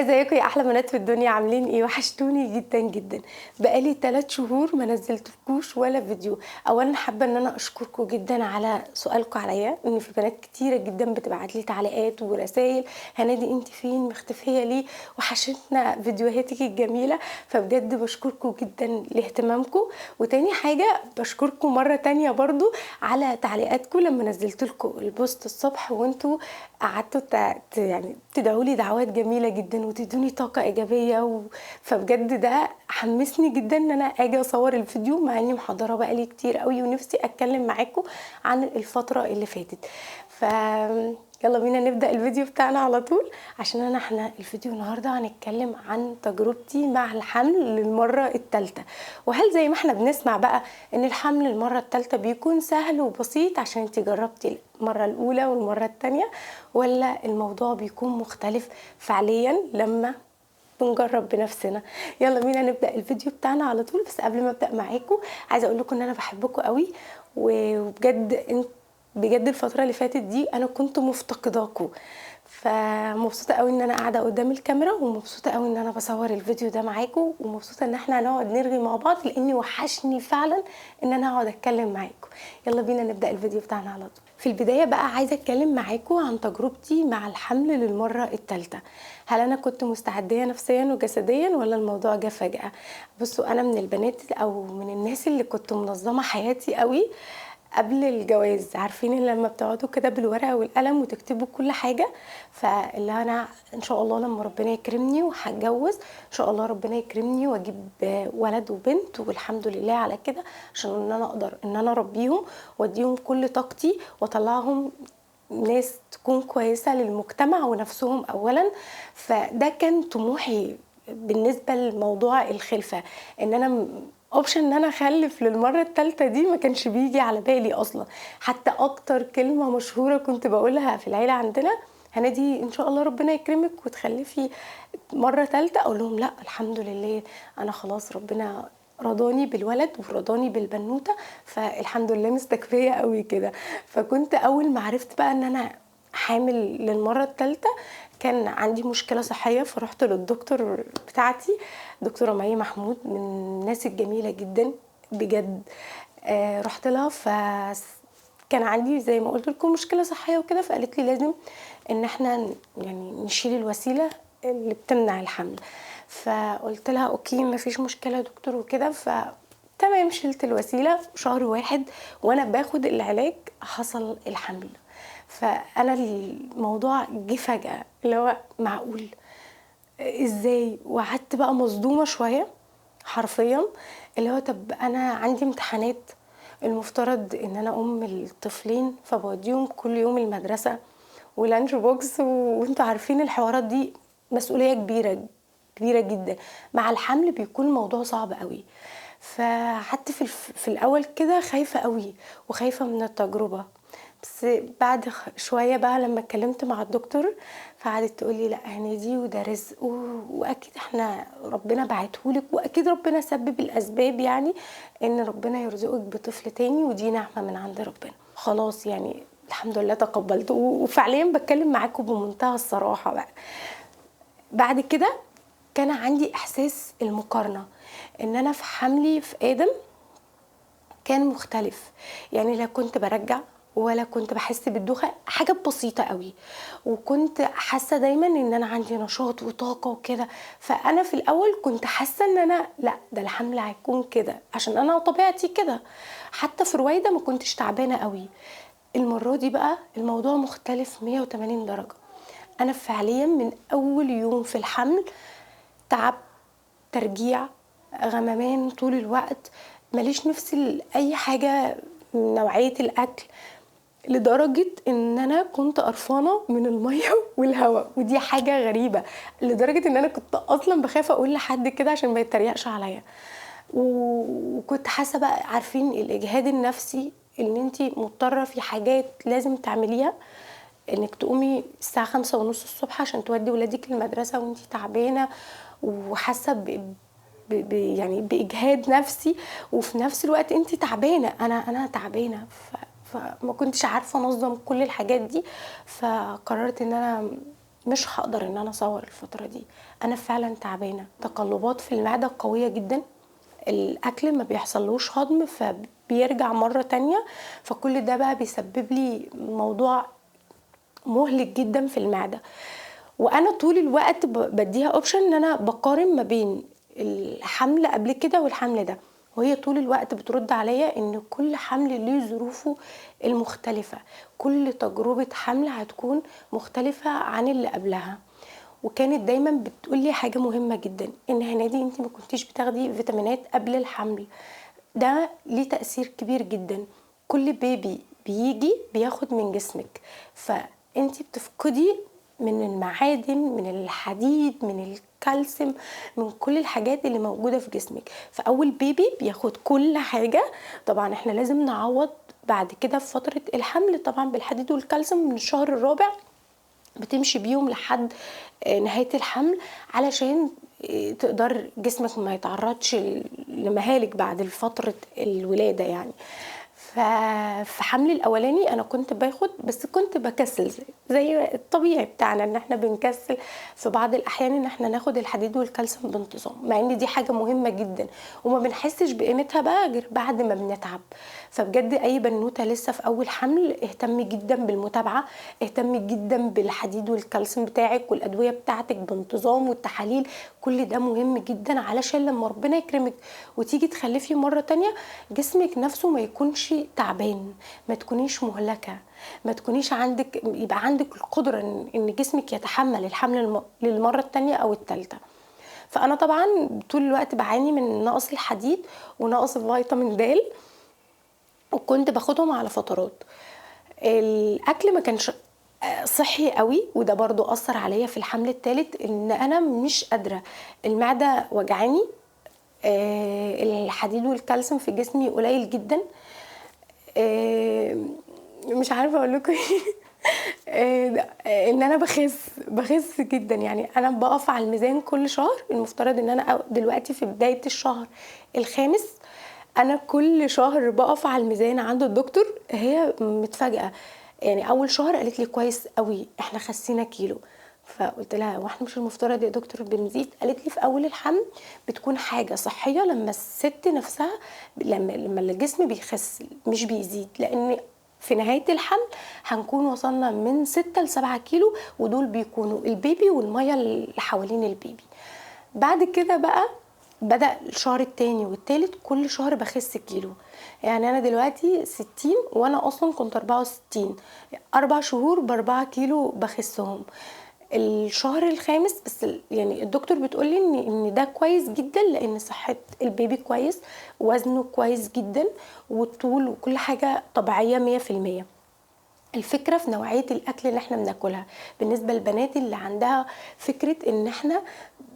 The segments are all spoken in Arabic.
ازيكم يا احلى بنات في الدنيا؟ عاملين ايه؟ وحشتوني جدا جدا. بقالي 3 شهور ما نزلتلكوش ولا فيديو. اولا حابه ان انا اشكركم جدا على سؤالكم عليا، ان في بنات كتيره جدا بتبعت لي تعليقات ورسائل: هنادي انت فين؟ مختفيه ليه؟ وحشتنا فيديوهاتك الجميله. فبجد بشكركم جدا لاهتمامكم. وتاني حاجه بشكركم مره تانية برضو على تعليقاتكم لما نزلت لكم البوست الصبح، وانتوا قعدتوا يعني تدعوا لي دعوات جميله جدا وتدوني طاقه ايجابيه فبجد ده حمسني جدا ان انا اجي اصور الفيديو، مع اني محضره بقالي كتير قوي ونفسي اتكلم معاكم عن الفتره اللي فاتت. ف يلا بينا نبدا الفيديو بتاعنا على طول، عشان احنا الفيديو النهارده هنتكلم عن تجربتي مع الحمل للمره الثالثه. وهل زي ما احنا بنسمع بقى ان الحمل المره الثالثه بيكون سهل وبسيط عشان انت جربتي المره الاولى والمره الثانيه، ولا الموضوع بيكون مختلف فعليا لما بنجرب بنفسنا؟ يلا بينا نبدا الفيديو بتاعنا على طول. بس قبل ما ابدا معاكم عايزه اقول لكم ان انا بحبكم قوي، وبجد بجد الفتره اللي فاتت دي انا كنت مفتقداكم. فمبسوطه قوي ان انا قاعده قدام الكاميرا، ومبسوطه قوي ان انا بصور الفيديو ده معاكم، ومبسوطه ان احنا هنقعد نرغي مع بعض، لاني وحشني فعلا ان انا اقعد اتكلم معاكم. يلا بينا نبدا الفيديو بتاعنا على طول. في البدايه بقى عايزه اتكلم معاكم عن تجربتي مع الحمل للمره الثالثه. هل انا كنت مستعديه نفسيا وجسديا، ولا الموضوع جه فجاه؟ بصوا، انا من البنات او من الناس اللي كنت منظمه حياتي قوي قبل الجواز. عارفين إن لما بتقعدوا كده بالورقه والقلم وتكتبوا كل حاجه، فاللي انا ان شاء الله لما ربنا يكرمني وهتجوز ان شاء الله ربنا يكرمني واجيب ولد وبنت، والحمد لله على كده، عشان ان انا اقدر ان انا اربيهم واديهم كل طاقتي واطلعهم ناس تكون كويسة للمجتمع ونفسهم أولا. فده كان طموحي بالنسبة لموضوع الخلفة، ان انا اوبشن ان انا اخلف للمرة الثالثة دي ما كانش بيجي على بالي اصلا. حتى اكتر كلمة مشهورة كنت بقولها في العيلة عندنا: هنادي ان شاء الله ربنا يكرمك وتخلفي مرة ثالثة، اقول لهم لا الحمد لله، انا خلاص ربنا رضاني بالولد ورضاني بالبنوته، فالحمد لله مستكفيه قوي كده. فكنت اول ما عرفت بقى ان انا حامل للمره الثالثه كان عندي مشكله صحيه، فرحت للدكتور بتاعتي دكتوره مي محمود، من الناس الجميله جدا بجد. رحت لها، كان عندي زي ما قلت لكم مشكله صحيه وكده، فقالت لي لازم ان احنا يعني نشيل الوسيله اللي بتمنع الحمل. فقلت لها اوكي مفيش مشكله يا دكتور وكده. تمام، شلت الوسيله. شهر واحد وانا باخد العلاج حصل الحمل. فانا الموضوع جه فجاه، اللي هو معقول ازاي؟ وقعدت بقى مصدومه شويه حرفيا، اللي هو طب انا عندي امتحانات، المفترض ان انا ام الطفلين فبوديهم كل يوم المدرسه ولانش بوكس، وانتوا عارفين الحوارات دي مسؤوليه كبيره كبيره جدا. مع الحمل بيكون الموضوع صعب قوي. فحتى في الاول كده خايفه قوي وخايفه من التجربه. بس بعد شويه بقى لما اتكلمت مع الدكتور، فقعدت تقولي لا هنادي وده رزق، واكيد احنا ربنا بعتهولك، واكيد ربنا سبب الاسباب، يعني ان ربنا يرزقك بطفل تاني، ودي نعمه من عند ربنا. خلاص يعني الحمد لله تقبلت، وفعليا بتكلم معاكم بمنتهى الصراحه بقى. بعد كده كان عندي احساس المقارنه، ان انا في حملي في ادم كان مختلف. يعني لا كنت برجع ولا كنت بحس بالدوخه، حاجه بسيطه قوي، وكنت حاسه دايما ان انا عندي نشاط وطاقه وكده. فانا في الاول كنت حاسه ان انا لا، ده الحمل هيكون كده عشان انا طبيعتي كده. حتى في رويده ما كنتش تعبانه قوي. المره دي بقى الموضوع مختلف 180 درجه. انا فعليا من اول يوم في الحمل تعب، ترجيع، غممان طول الوقت، ماليش نفس لاي حاجه من نوعيه الاكل، لدرجه ان انا كنت قرفانه من الميه والهواء. ودي حاجه غريبه، لدرجه ان انا كنت اصلا بخاف اقول لحد كده عشان ما يتريقش عليا. وكنت حاسه بقى، عارفين الاجهاد النفسي، ان انت مضطره في حاجات لازم تعمليها، انك تقومي الساعه 5:30 الصبح عشان تودي ولادك المدرسه وانت تعبانه وحاسه يعني باجهاد نفسي، وفي نفس الوقت انت تعبانه. انا تعبانه، فما كنتش عارفه انظم كل الحاجات دي. فقررت ان انا مش هقدر ان انا اصور الفتره دي، انا فعلا تعبانه، تقلبات في المعده قويه جدا، الاكل ما بيحصلوش هضم فبيرجع مره تانية، فكل ده بقى بيسبب لي موضوع مهلك جدا في المعده. وانا طول الوقت بديها اوبشن ان انا بقارن ما بين الحمل قبل كده والحمل ده، وهي طول الوقت بترد عليا ان كل حمل ليه ظروفه المختلفه، كل تجربه حمل هتكون مختلفه عن اللي قبلها. وكانت دايما بتقولي حاجه مهمه جدا، ان هنادي انت ما كنتيش بتاخدي فيتامينات قبل الحمل، ده ليه تأثير كبير جدا. كل بيبي بيجي بياخد من جسمك، فانتي بتفقدي من المعادن، من الحديد، من الكالسيوم، من كل الحاجات اللي موجودة في جسمك. فأول بيبي بياخد كل حاجة. طبعا احنا لازم نعوض بعد كده في فترة الحمل طبعا بالحديد والكالسيوم من الشهر الرابع، بتمشي بيهم لحد نهاية الحمل، علشان تقدر جسمك ما يتعرضش لمهالك بعد فترة الولادة يعني. ففي حملي الاولاني انا كنت باخد، بس كنت بكسل زي الطبيعي بتاعنا ان احنا بنكسل في بعض الاحيان ان احنا ناخد الحديد والكالسيوم بانتظام، مع ان دي حاجه مهمه جدا وما بنحسش بقيمتها بقى غير بعد ما بنتعب. فبجد اي بنوته لسه في اول حمل اهتمي جدا بالمتابعه، اهتمي جدا بالحديد والكالسيوم بتاعك والادويه بتاعتك بانتظام، والتحاليل، كل ده مهم جدا علشان لما ربنا يكرمك وتيجي تخلفي مره تانية جسمك نفسه ما يكونش تعبان، ما تكونيش مهلكه، ما تكونيش عندك، يبقى عندك القدره ان جسمك يتحمل الحمل للمره الثانيه او الثالثه. فانا طبعا طول الوقت بعاني من نقص الحديد ونقص فيتامين د، وكنت باخدهم على فترات. الاكل ما كانش صحي قوي، وده برضو اثر عليا في الحمل الثالث، ان انا مش قادره، المعده وجعاني، الحديد والكالسيوم في جسمي قليل جدا، مش عارفه اقول لكم ان انا بخس جدا. يعني انا بقف على الميزان كل شهر، المفترض ان انا دلوقتي في بدايه الشهر الخامس، انا كل شهر بقف على الميزان عند الدكتور، هي متفاجئه. يعني اول شهر قالت لي كويس قوي احنا خسينا كيلو، فقلت لها واحنا مش المفترض يا دكتور بنزيد؟ قالت لي في اول الحمل بتكون حاجه صحيه لما الست نفسها، لما الجسم بيخس مش بيزيد، لان في نهايه الحمل هنكون وصلنا من 6 ل7 كيلو، ودول بيكونوا البيبي والميه اللي حوالين البيبي. بعد كده بقى بدأ الشهر التاني والتالت كل شهر بخس كيلو. يعني انا دلوقتي 60 وانا اصلا كنت 64، 4 شهور ب4 كيلو بخسهم. الشهر الخامس بس يعني الدكتور بتقولي ان ده كويس جدا، لان صحة البيبي كويس، وزنه كويس جدا، والطول وكل حاجة طبيعية 100%. الفكرة في نوعية الأكل اللي احنا بناكلها. بالنسبة للبنات اللي عندها فكرة ان احنا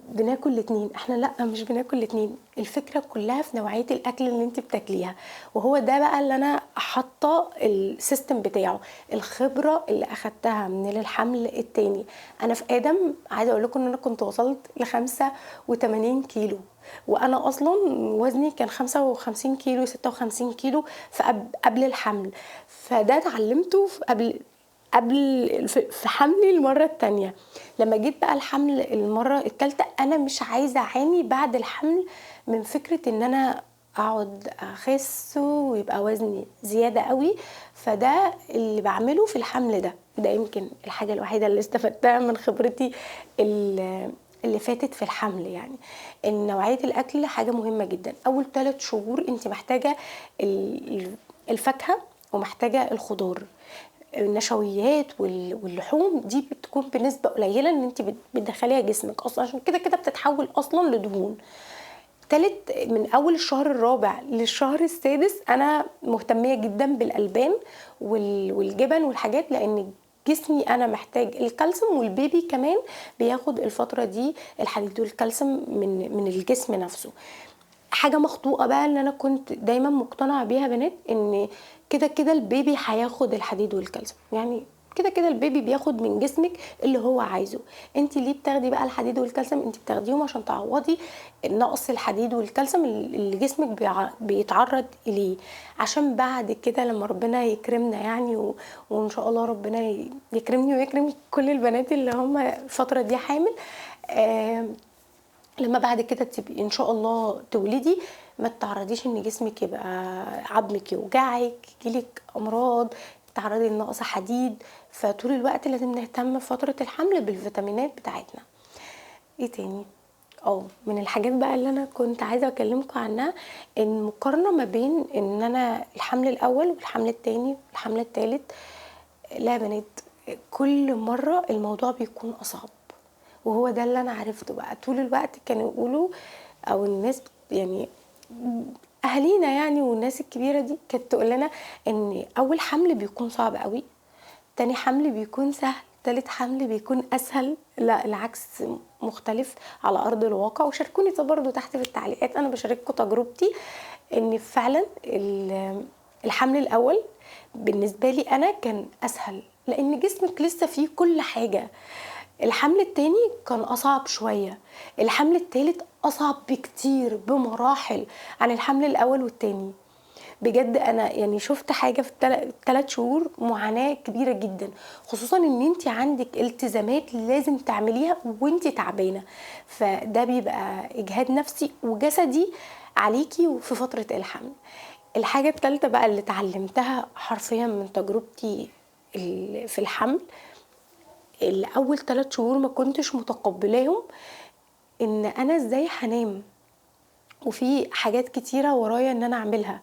بناكل الاتنين، احنا لا، مش بناكل الاتنين، الفكرة كلها في نوعية الأكل اللي انت بتاكليها. وهو ده بقى اللي انا حاطة السيستم بتاعه، الخبرة اللي اخدتها من الحمل التاني. انا في آدم عايزة اقول لكم ان انا كنت وصلت ل85 كيلو، وانا اصلا وزني كان 55 كيلو 56 كيلو قبل الحمل. فده اتعلمته في حملي المرة التانية. لما جيت بقى الحمل المرة التالتة انا مش عايزة اعاني بعد الحمل من فكرة ان انا اقعد اخس ويبقى وزني زيادة قوي. فده اللي بعمله في الحمل ده يمكن الحاجة الوحيدة اللي استفدتها من خبرتي اللي فاتت في الحمل. يعني ان نوعية الاكل حاجة مهمة جدا. اول 3 شهور انت محتاجة الفاكهة ومحتاجة الخضار، النشويات واللحوم دي بتكون بنسبة قليلة ان انت بتدخليها جسمك اصلا، عشان كده بتتحول اصلا لدهون. تالت، من اول الشهر الرابع للشهر السادس انا مهتمية جدا بالالبان والجبن والحاجات، لان جسمي انا محتاج الكالسيوم، والبيبي كمان بياخد الفترة دي الحديد والكالسيوم من الجسم نفسه. حاجة مخطوطة بقى اللي انا كنت دايما مقتنعة بيها بنات، ان كده البيبي هياخد الحديد والكالسيوم، يعني كده كده البيبي بياخد من جسمك اللي هو عايزه. انت ليه بتاخدي بقى الحديد والكالسيوم؟ انت بتاخديهم عشان تعوضي نقص الحديد والكالسيوم اللي جسمك بيتعرض اليه، عشان بعد كده لما ربنا يكرمنا يعني وان شاء الله ربنا يكرمني ويكرم كل البنات اللي هم الفتره دي حامل، لما بعد كده تبقي ان شاء الله تولدي ما تتعرضيش ان جسمك يبقى عظمك يوجعك، يجيلك امراض، تتعرضي لنقص حديد. فطول الوقت لازم نهتم في فتره الحمل بالفيتامينات بتاعتنا. ايه تاني؟ من الحاجات بقى اللي انا كنت عايزه اكلمكم عنها، المقارنه ما بين ان انا الحمل الاول والحمل التاني والحمل التالت. لا يا بنات، كل مره الموضوع بيكون اصعب، وهو ده اللي انا عرفته بقى. طول الوقت كانوا يقولوا، او الناس يعني اهالينا يعني والناس الكبيره دي كانت تقول لنا ان اول حمل بيكون صعب قوي، تاني حمل بيكون سهل، تالت حمل بيكون اسهل. لا، العكس مختلف على ارض الواقع. وشاركوني برضه تحت في التعليقات، انا بشارككم تجربتي ان فعلا الحمل الاول بالنسبه لي انا كان اسهل، لان جسمك لسه فيه كل حاجه. الحمل التاني كان اصعب شويه، الحمل التالت اصعب بكتير بمراحل عن الحمل الاول والتاني. بجد انا يعني شفت حاجه في الثلاث شهور معاناه كبيره جدا، خصوصا ان انت عندك التزامات لازم تعمليها وانت تعبانه، فده بيبقى اجهاد نفسي وجسدي عليكي في فتره الحمل. الحاجه الثالثه بقى اللي اتعلمتها حرفيا من تجربتي في الحمل، الاول 3 شهور ما كنتش متقبلاهم، ان انا ازاي هنام وفي حاجات كتيره ورايا ان انا اعملها.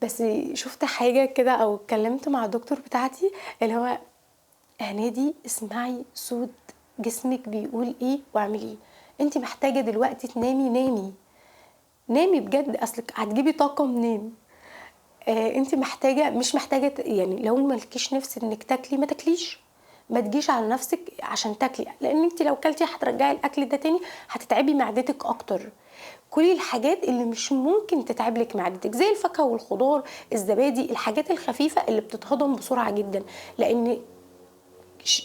بس شفت حاجه كده او اتكلمت مع الدكتور بتاعتي اللي هو هنادي، اسمعي صوت جسمك بيقول ايه واعمليه. انت محتاجه دلوقتي تنامي، نامي نامي بجد، اصلك هتجيبي طاقه منين؟ انت محتاجه، مش محتاجه يعني لو مالكيش نفس انك تاكلي ما تاكليش، ما تجيش على نفسك عشان تاكلي، لان انت لو كلتي هترجعي الاكل ده تاني، هتتعبي معدتك اكتر. كل الحاجات اللي مش ممكن تتعب لك معدتك زي الفاكهه والخضار، الزبادي، الحاجات الخفيفه اللي بتتهضم بسرعه جدا، لان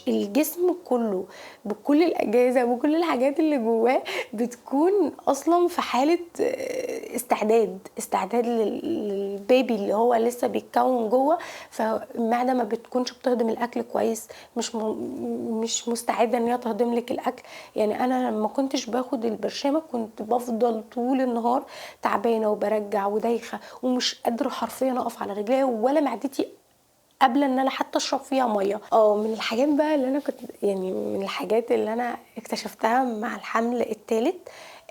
الجسم كله بكل الاجهزه وكل الحاجات اللي جواه بتكون اصلا في حاله استعداد للبيبي اللي هو لسه بيتكون جوه. فالمعده ما بتكونش بتهضم الاكل كويس، مش مستعده ان هي تهضم لك الاكل. يعني انا لما كنتش باخد البرشامه كنت بفضل طول النهار تعبانه وبرجع ودايخه ومش قادره حرفيا اقف على رجلي، ولا معدتي قبل ان انا حتى اشرب فيها ميه. من الحاجات بقى اللي انا كنت يعني من الحاجات اللي انا اكتشفتها مع الحمل الثالث،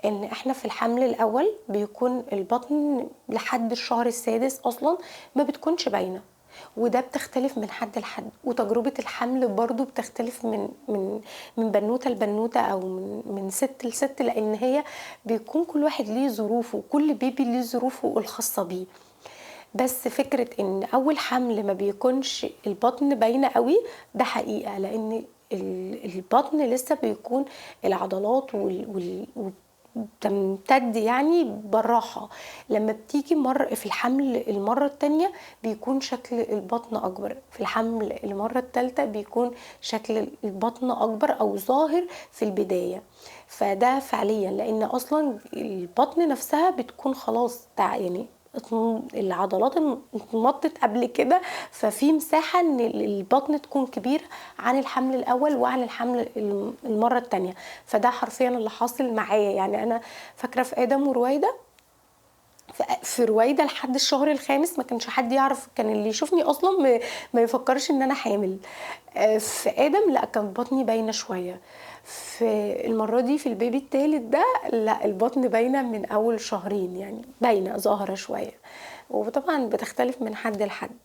ان احنا في الحمل الاول بيكون البطن لحد الشهر السادس اصلا ما بتكونش باينه، وده بتختلف من حد لحد، وتجربه الحمل برضو بتختلف من بنوته لبنوته او من ست لست، لان هي بيكون كل واحد ليه ظروفه، كل بيبي ليه ظروفه الخاصه بيه. بس فكرة ان اول حمل ما بيكونش البطن باينة قوي، ده حقيقة، لان البطن لسه بيكون العضلات تمتد يعني بالراحة. لما بتيجي في الحمل المرة التانية بيكون شكل البطن أكبر، في الحمل المرة التالتة بيكون شكل البطن أكبر أو ظاهر في البداية. فده فعليا لأن أصلا البطن نفسها بتكون خلاص يعني العضلات اتمطت قبل كده، ففي مساحة ان البطن تكون كبير عن الحمل الاول وعن الحمل المرة التانية. فده حرفيا اللي حاصل معايا. يعني انا فاكرة في ادم ورويدة، في رويدة لحد الشهر الخامس ما كانش حد يعرف، كان اللي يشوفني اصلا ما يفكرش ان انا حامل. في ادم لا، كان بطني باينه شويه. في المره دي في البيبي التالت ده لا، البطن باينه من اول شهرين، يعني باينه ظاهره شويه، وطبعا بتختلف من حد لحد.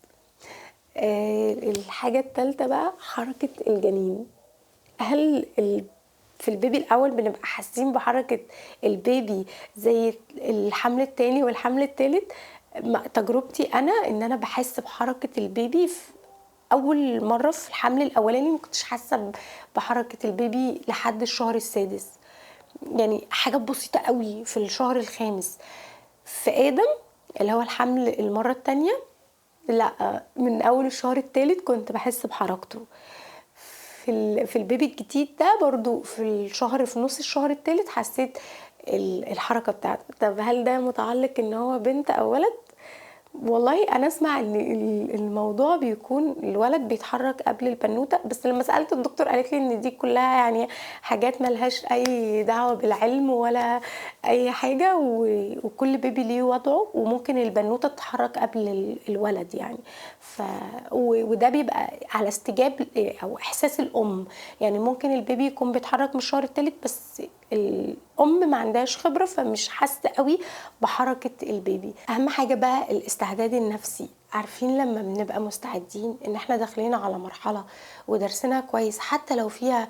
الحاجه الثالثه بقى حركه الجنين. هل في البيبي الاول بنبقى حاسين بحركه البيبي زي الحمل التاني والحمل التالت؟ تجربتي انا ان انا بحس بحركه البيبي في اول مره في الحمل الاولاني، ما كنتش حاسه بحركه البيبي لحد الشهر السادس، يعني حاجات بسيطه قوي في الشهر الخامس. في ادم اللي هو الحمل المره التانية لأ، من أول الشهر التالت كنت باحس بحركته. في البيبي الجديد ده برضه في نُص الشهر التالت حسيت الحركة بتاعته. طب هل ده متعلق إن هو بنت أو ولد؟ والله أنا أسمع إن الموضوع بيكون الولد بيتحرك قبل البنوتة، بس لمّا سألت الدكتور قالت لي إن دي كلها يعني حاجات ما لهاش أي دعوة بالعلم ولا أي حاجة، وكل بيبي ليه وضعه، وممكن البنوتة تتحرك قبل الولد يعني. ف وده بيبقى على استجاب أو إحساس الأم، يعني ممكن البيبي يكون بيتحرك من الشهر التالت بس الأم ما عندهاش خبرة فمش حاسة أوي بحركة البيبي. أهم حاجة بقى الاستعداد النفسي، عارفين لمّا بنبقى مستعدين إن إحنا داخلين على مرحلة ودارسينها كويس حتى لو فيها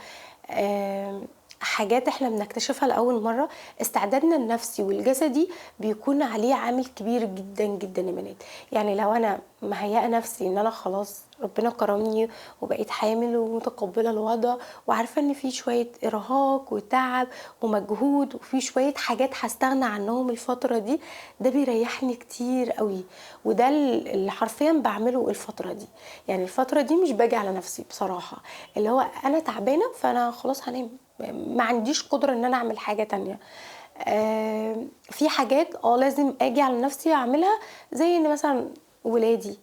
حاجات إحنا بنكتشفها لأول مرّة، استعدادنا النفسي والجسدي بيكون عليه عامل كبير جدًا، جدًا يا بنات. يعني لو أنا مهيّئة نفسي إن أنا خلاص ربنا كرمني وبقيت حامل ومتقبّلة الوضع وعارفة إن في شوية إرهاق وتعب ومجهود وفي شوية حاجات هاستغنى عنّهم الفترة دي، ده بيريّحني كتير أوي، وده اللي حرفيًا باعمله الفترة دي. يعني الفترة دي مش باجي على نفسي بصراحة، اللي هو أنا تعبانة فأنا خلاص هانام، ما عنديش قدرة إن أنا أعمل حاجة تانية. في حاجات لازم آجي على نفسي أعملها، زي إن مثلًا ولادي،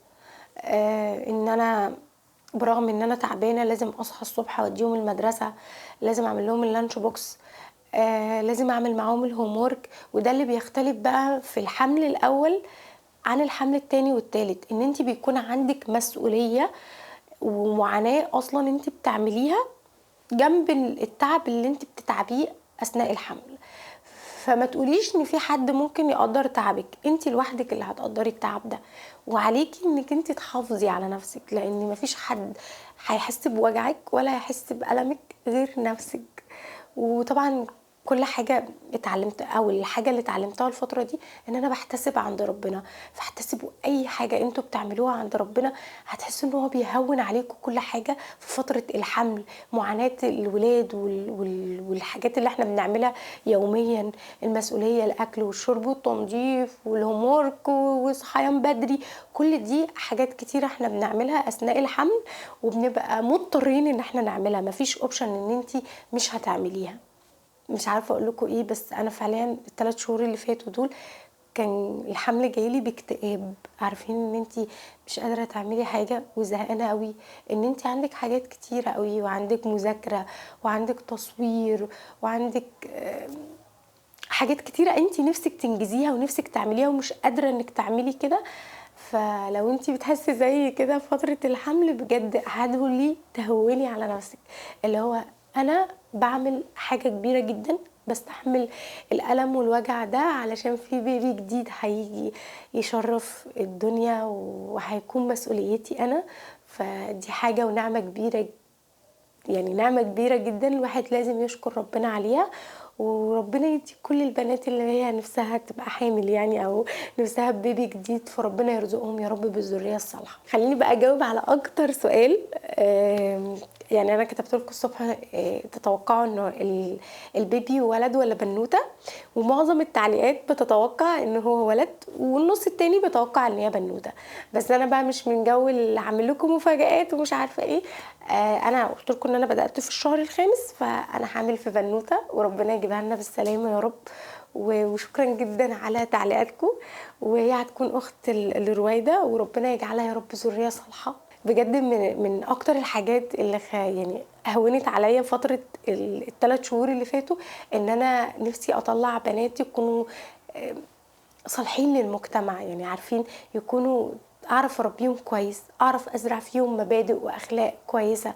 إن أنا برغم إن أنا تعبانة لازم أصحى الصبح أودّيهم المدرسة، لازم أعمل لهم الlunch box، لازم أعمل معاهم الhomework، وده اللي بيختلف بقى في الحمل الأول عن الحمل التاني والتالت، إن أنتِ بيكون عندِك مسؤولية ومعاناة أصلًا أنتِ بتعمليها جنب التعب اللي أنتِ بتتعبيه أثناء الحمل. فما تقوليش إن في حد ممكن يقدّر تعبِك، أنتِ لوحدِك اللي هتقدّري التعب ده، وعليكِ إنِّك أنتِ تحافظي على نفسِك، لإن ما فيش حد هيحس بوجعِك ولا هيحس بألمِك غير نفسِك. وطبعًا كل حاجة أو الحاجة اللي اتعلمتها الفترة دي إن أنا باحتسب عند ربنا، فاحتسبوا أي حاجة أنتم بتعملوها عند ربنا هتحسوا إن هو بيهوّن عليكم كل حاجة في فترة الحمل، معاناة الولاد والحاجات اللي إحنا بنعملها يوميًا، المسؤولية، الأكل والشرب والتنضيف والhomework والصحيان بدري، كل دي حاجات كتيرة إحنا بنعملها أثناء الحمل وبنبقى مضطرين إن إحنا نعملها، ما فيش option إن أنتِ مش هتعمليها. مش عارفة أقول لكم إيه، بس أنا فعليًا ال3 شهور اللي فاتوا دول كان الحمل جاي لي باكتئاب، عارفين إن أنتِ مش قادرة تعملي حاجة وزهقانة أوي، إن أنتِ عندِك حاجات كتيرة أوي وعندِك مذاكرة وعندِك تصوير وعندِك حاجات كتيرة أنتِ نِفْسِك تنجزيها ونِفْسِك تعمليها ومش قادرة إنِّك تعملي كده. فلو أنتِ بتحسي زيي كده في فترة الحمل بجد حاولي تهوّني على نفسِك، اللي هو أنا باعمل حاجة كبيرة جدًا، باستحمل الألم والوجع ده علشان في بيبي جديد هييجي يشرّف الدنيا وهيكون مسؤوليتي أنا، فدي حاجة ونعمة كبيرة، يعني نعمة كبيرة جدًا الواحد لازم يشكر ربنا عليها، وربنا يدّي كل البنات اللي هي نِفْسها تبقى حامل يعني أو نِفْسها بBaby جديد، فربنا يرزقهم يا رب بالذرية الصالحة. خلّيني بقى أجاوب على أكتر سؤال. يعني أنا كتبت لكم الصبح تتوقعوا إنه الBaby ولد والّا بنوتة، ومعظم التعليقات بتتوقع إن هو ولد، والنُص التاني بيتوقع إن هي بنوتة، بس أنا بقى مش من جو اللي هاعمل لكم مفاجآت ومش عارفة إيه. أنا قُلت لكم إن أنا بدأت في الشهر الخامس، فأنا هاعمل في بنوتة وربنا يجيبها لنا بالسلامة يا رب. وشكرًا جدًا على تعليقاتكم، وهي هتكون أخت لرويدة وربنا يجعلها يا رب ذرية صالحة. بجد من أكتر الحاجات اللي يعني هوّنت عليَّ فترة ال3 شهور اللي فاتوا، إن أنا نِفْسي أطلّع بنات يكونوا آآ صالحين للمجتمع، يعني عارفين يكونوا أعرف أربيهم كويس، أعرف أزرع فيهم مبادئ وأخلاق كويسة،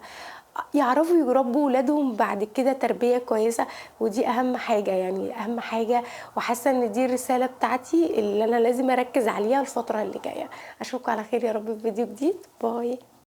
يعرفوا يربوا ولادهم بعد كده تربية كويسة، ودي أهم حاجة يعني أهم حاجة، وحاسة إن دي الرسالة بتاعتي اللي أنا لازم أركز عليها الفترة اللي جاية. أشوفكم على خير يا رب في فيديو جديد. باي.